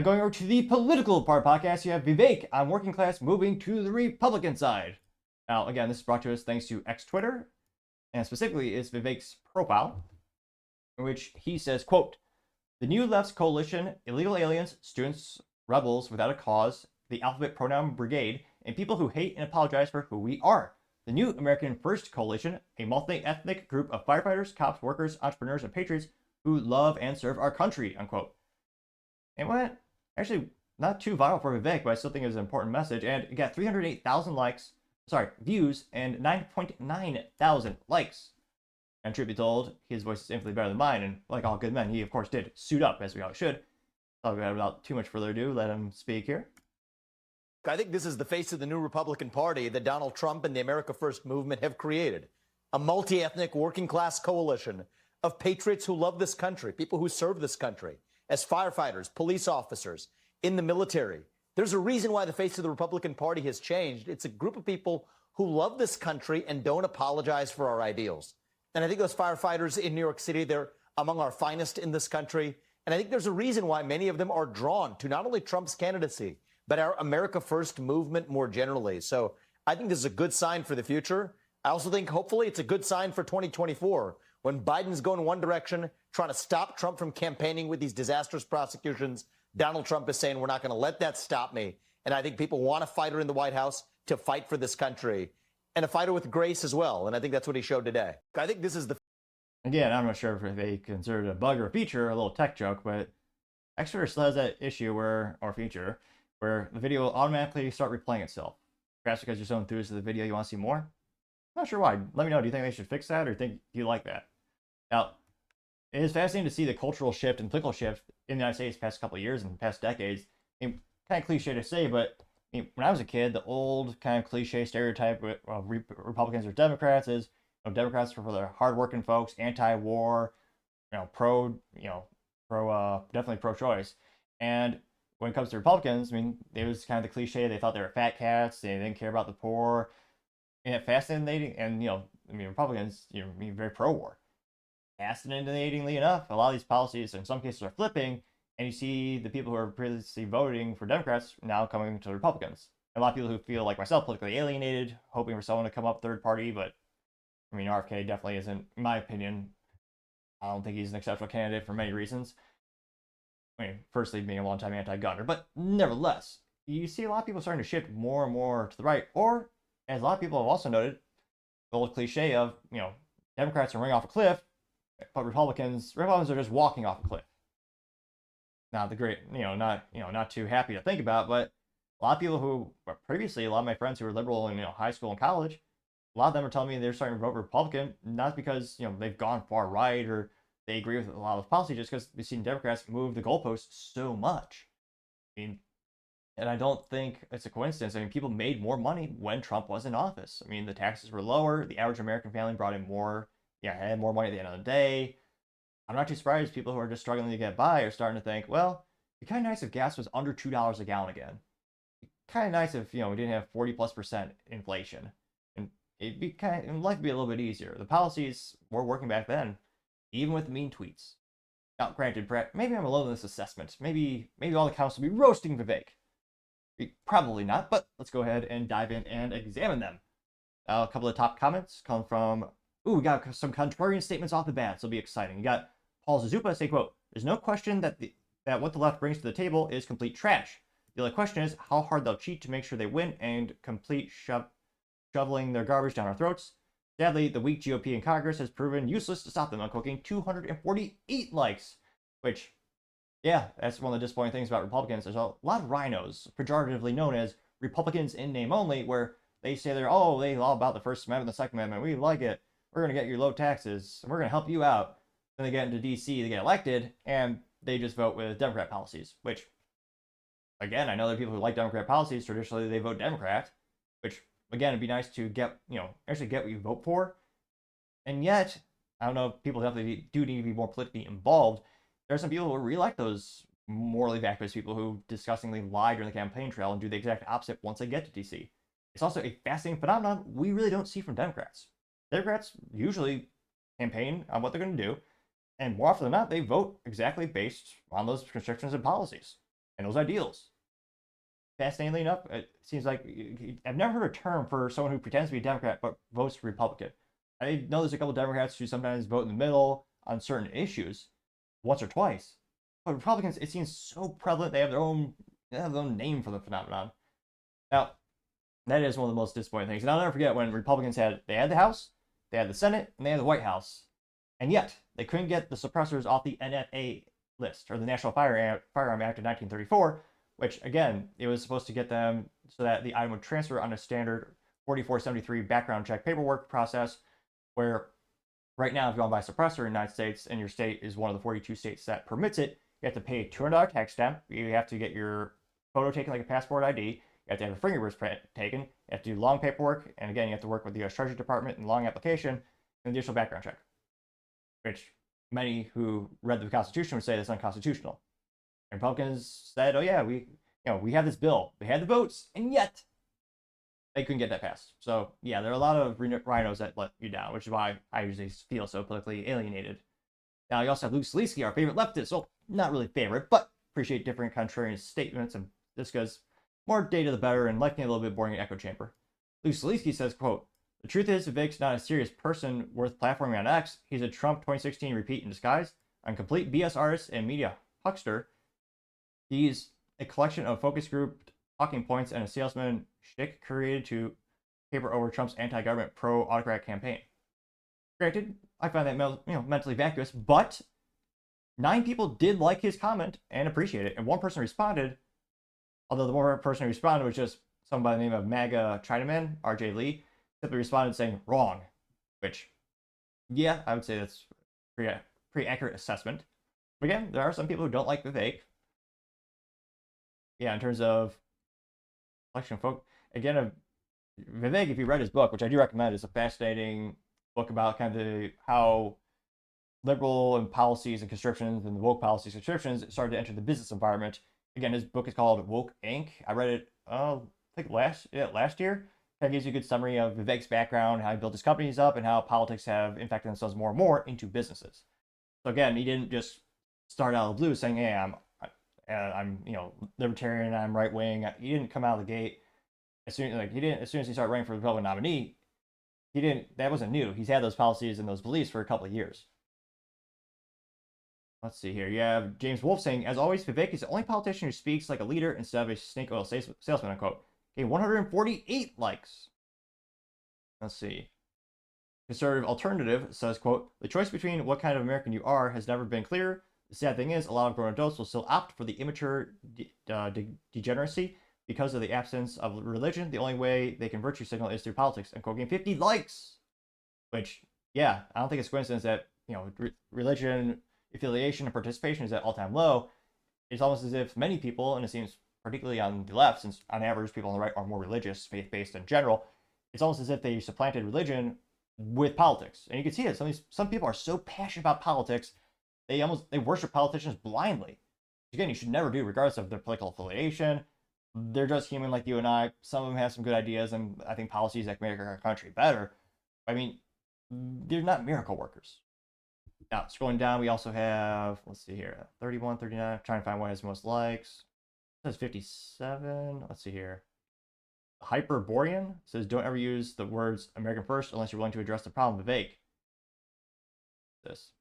Going over to the political part podcast, you have Vivek on working class moving to the Republican side. Now, again, this is brought to us thanks to X Twitter, and specifically is Vivek's profile, in which he says, quote, "The New Left's coalition, illegal aliens, students, rebels without a cause, the alphabet pronoun brigade, and people who hate and apologize for who we are. The New American First Coalition, a multi-ethnic group of firefighters, cops, workers, entrepreneurs, and patriots who love and serve our country," unquote. And went actually not too viral for Vivek, but I still think it was an important message. And it got 308,000 views, and 9.9 thousand likes. And truth be told, his voice is infinitely better than mine, and like all good men, he of course did suit up, as we all should. So without too much further ado, let him speak here. I think this is the face of the new Republican Party that Donald Trump and the America First movement have created. A multi-ethnic working class coalition of patriots who love this country, people who serve this country as firefighters, police officers, in the military. There's a reason why the face of the Republican Party has changed. It's a group of people who love this country and don't apologize for our ideals. And I think those firefighters in New York City, they're among our finest in this country. And I think there's a reason why many of them are drawn to not only Trump's candidacy, but our America First movement more generally. So I think this is a good sign for the future. I also think hopefully it's a good sign for 2024 when Biden's going one direction, trying to stop Trump from campaigning with these disastrous prosecutions. Donald Trump is saying, we're not going to let that stop me. And I think people want a fighter in the White House to fight for this country, and a fighter with grace as well. And I think that's what he showed today. I think this is the... Again, I'm not sure if they consider it a bug or a feature, a little tech joke, but X Twitter still has that issue where the video will automatically start replaying itself. Perhaps because you're so enthused with the video, you want to see more? I'm not sure why. Let me know. Do you think they should fix that, or do you like that? Now, it is fascinating to see the cultural shift and political shift in the United States past couple of years and past decades. I mean, kind of cliche to say, but I mean, when I was a kid, the old kind of cliche stereotype with Republicans or Democrats is, Democrats are for the hardworking folks, anti-war, definitely pro-choice. And when it comes to Republicans, I mean, it was kind of the cliche. They thought they were fat cats. They didn't care about the poor. And it fascinating. And Republicans, very pro-war. Fascinatingly enough, a lot of these policies, in some cases, are flipping, and you see the people who are previously voting for Democrats now coming to the Republicans. A lot of people who feel like myself, politically alienated, hoping for someone to come up third party, but I mean, RFK definitely isn't, in my opinion. I don't think he's an exceptional candidate for many reasons. I mean, firstly, being a longtime anti-gunner, but nevertheless, you see a lot of people starting to shift more and more to the right, or, as a lot of people have also noted, the old cliche of, Democrats are running off a cliff, but Republicans are just walking off a cliff. Not the great, not too happy to think about, but a lot of people who previously, a lot of my friends who were liberal in high school and college, a lot of them are telling me they're starting to vote Republican, not because they've gone far right or they agree with a lot of policy, just because they've seen Democrats move the goalposts so much. I mean, and I don't think it's a coincidence. I mean, people made more money when Trump was in office. I mean, the taxes were lower. The average American family brought in more, had more money at the end of the day. I'm not too surprised people who are just struggling to get by are starting to think, well, it'd be kind of nice if gas was under $2 a gallon again. It'd be kind of nice if, we didn't have 40+% inflation. And it'd be life would be a little bit easier. The policies were working back then, even with mean tweets. Now, granted, maybe I'm alone in this assessment. Maybe all the counts will be roasting Vivek. Probably not, but let's go ahead and dive in and examine them. A couple of top comments come from, we got some contrarian statements off the bat, so it'll be exciting. You got Paul Zazupa say, quote, "There's no question that what the left brings to the table is complete trash. The only question is how hard they'll cheat to make sure they win and complete shoveling their garbage down our throats. Sadly, the weak GOP in Congress has proven useless to stop them," unquoting 248 likes, which, yeah, that's one of the disappointing things about Republicans. There's a lot of rhinos, pejoratively known as Republicans in name only, where they say they all about the First Amendment, the Second Amendment. We like it. We're going to get your low taxes, and we're going to help you out. Then they get into D.C., they get elected, and they just vote with Democrat policies, which, again, I know there are people who like Democrat policies. Traditionally, they vote Democrat, which, again, it'd be nice to get, actually get what you vote for. And yet, I don't know, people definitely do need to be more politically involved. There are some people who really like those morally vacuous people who disgustingly lie during the campaign trail and do the exact opposite once they get to D.C. It's also a fascinating phenomenon we really don't see from Democrats. Democrats usually campaign on what they're going to do, and more often than not, they vote exactly based on those restrictions and policies. and those ideals. Fascinatingly enough, it seems like I've never heard a term for someone who pretends to be a Democrat but votes Republican. I know there's a couple of Democrats who sometimes vote in the middle on certain issues, once or twice. But Republicans, it seems so prevalent. They have their own name for the phenomenon. Now, that is one of the most disappointing things. And I'll never forget when Republicans had the House, they had the Senate, and they had the White House, and yet they couldn't get the suppressors off the NFA list, or the National Firearm Act of 1934, which again, it was supposed to get them so that the item would transfer on a standard 4473 background check paperwork process, where right now, if you want to buy a suppressor in the United States and your state is one of the 42 states that permits it, you have to pay a $200 tax stamp. You have to get your photo taken like a passport ID. You have to have your fingerprints taken. You have to do long paperwork. And again, you have to work with the U.S. Treasury Department in long application and additional background check, which many who read the Constitution would say that's unconstitutional. And Republicans said, oh yeah, we have this bill. They had the votes, and yet they couldn't get that passed. So yeah, there are a lot of rhinos that let you down, which is why I usually feel so politically alienated. Now you also have Luke Scalise, our favorite leftist. Well, not really favorite, but appreciate different contrarian statements, and this goes more data the better, and liking a little bit boring echo chamber. Luke Scalise says, quote, "The truth is, Vivek's not a serious person worth platforming on X. He's a Trump 2016 repeat in disguise, a complete BS artist and media huckster. He's a collection of focus group talking points and a salesman shtick created to paper over Trump's anti-government pro-autocrat campaign." Granted, I find that mentally vacuous, but 9 people did like his comment and appreciate it, and 1 person responded. Although the one person who responded was just someone by the name of MAGA Chinaman, RJ Lee, simply responded saying wrong, which, yeah, I would say that's pretty accurate assessment. But again, there are some people who don't like Vivek. Yeah, in terms of collection of folk, again, Vivek, if you read his book, which I do recommend, is a fascinating book about kind of how liberal and policies and conscriptions and the woke policies and conscriptions started to enter the business environment. Again, his book is called Woke Inc. I read it, I think last year. Kind of gives you a good summary of Vivek's background, how he built his companies up, and how politics have infected themselves more and more into businesses. So again, he didn't just start out of the blue saying, "Hey, I'm libertarian, I'm right wing." He didn't come out of the gate as soon as he started running for the Republican nominee. That wasn't new. He's had those policies and those beliefs for a couple of years. Let's see here. You have James Wolfe saying, "As always, Vivek is the only politician who speaks like a leader instead of a snake oil salesman," unquote. Okay, 148 likes. Let's see. Conservative Alternative says, quote, "The choice between what kind of American you are has never been clear. The sad thing is, a lot of grown adults will still opt for the immature degeneracy because of the absence of religion. The only way they can virtue signal is through politics." And quote, getting 50 likes. Which, yeah, I don't think it's coincidence that, religion affiliation and participation is at all-time low. It's almost as if many people, and it seems particularly on the left, since on average people on the right are more religious, faith-based in general, it's almost as if they supplanted religion with politics. And you can see it. Some people are so passionate about politics, they worship politicians blindly. Again, you should never do, regardless of their political affiliation. They're just human like you and I. Some of them have some good ideas, and I think policies that can make our country better. I mean, they're not miracle workers. Now, scrolling down, we also have, let's see here, 31, 39. I'm trying to find what has most likes. It says 57. Let's see here. Hyperborean says, "Don't ever use the words American first unless you're willing to address the problem." Vivek. This.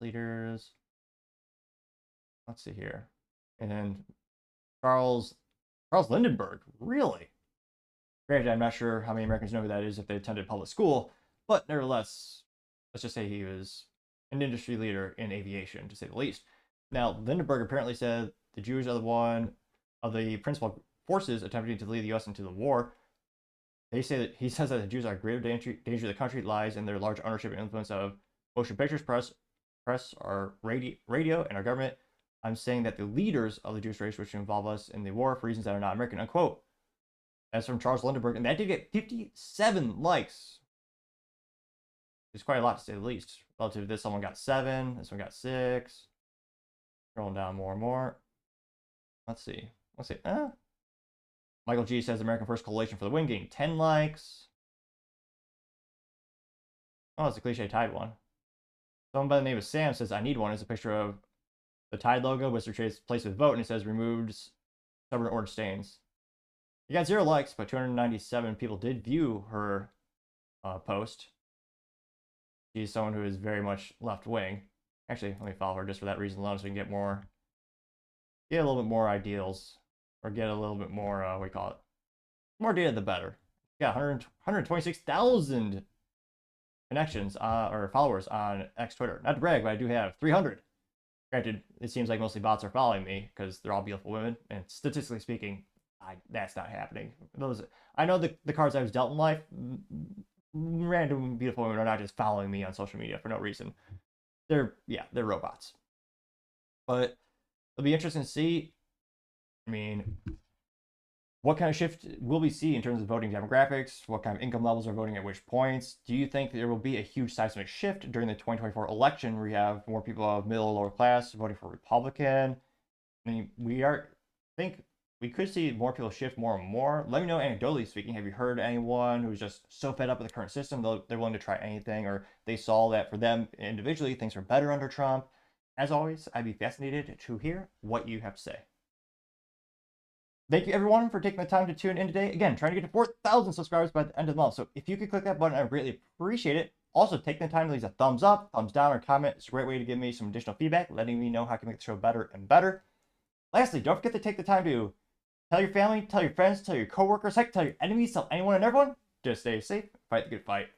Leaders. Let's see here. And then Charles Lindenberg. Really? Granted, I'm not sure how many Americans know who that is if they attended public school, but nevertheless, let's just say he was an industry leader in aviation, to say the least. Now, Lindenberg apparently said the Jews are one of the principal forces attempting to lead the U.S. into the war. He says that the Jews are greater danger to the country lies in their large ownership and influence of motion pictures, press, our radio, and our government. I'm saying that the leaders of the Jewish race wish to involve us in the war for reasons that are not American," unquote. That's from Charles Lindenberg, and that did get 57 likes. It's quite a lot, to say the least. Relative to this, someone got 7, this one got 6. Scrolling down more and more. Let's see. Michael G says American First Coalition for the Win, getting 10 likes. Oh, it's a cliche tied one. Someone by the name of Sam says, "I need one," is a picture of The Tide logo was replaced with vote, and it says removed stubborn orange stains. It got 0 likes, but 297 people did view her post. She's someone who is very much left wing. Actually, let me follow her just for that reason alone, so we can get a little bit more ideals, or get a little bit more what do you call it? More data, the better. Yeah, 126,000 connections or followers on X Twitter. Not to brag, but I do have 300. Granted, it seems like mostly bots are following me because they're all beautiful women, and statistically speaking, that's not happening. I know the cards I was dealt in life, random beautiful women are not just following me on social media for no reason. They're robots. But it'll be interesting to see. I mean, what kind of shift will we see in terms of voting demographics? What kind of income levels are voting at which points? Do you think there will be a huge seismic shift during the 2024 election where you have more people of middle or lower class voting for Republican? I mean, we could see more people shift more and more. Let me know, anecdotally speaking, have you heard anyone who's just so fed up with the current system they're willing to try anything, or they saw that for them individually things were better under Trump? As always, I'd be fascinated to hear what you have to say. Thank you, everyone, for taking the time to tune in today. Again, trying to get to 4,000 subscribers by the end of the month. So if you could click that button, I would greatly appreciate it. Also, taking the time to leave a thumbs up, thumbs down, or comment. It's a great way to give me some additional feedback, letting me know how I can make the show better and better. Lastly, don't forget to take the time to tell your family, tell your friends, tell your coworkers, heck, tell your enemies, tell anyone and everyone. Just stay safe, fight the good fight.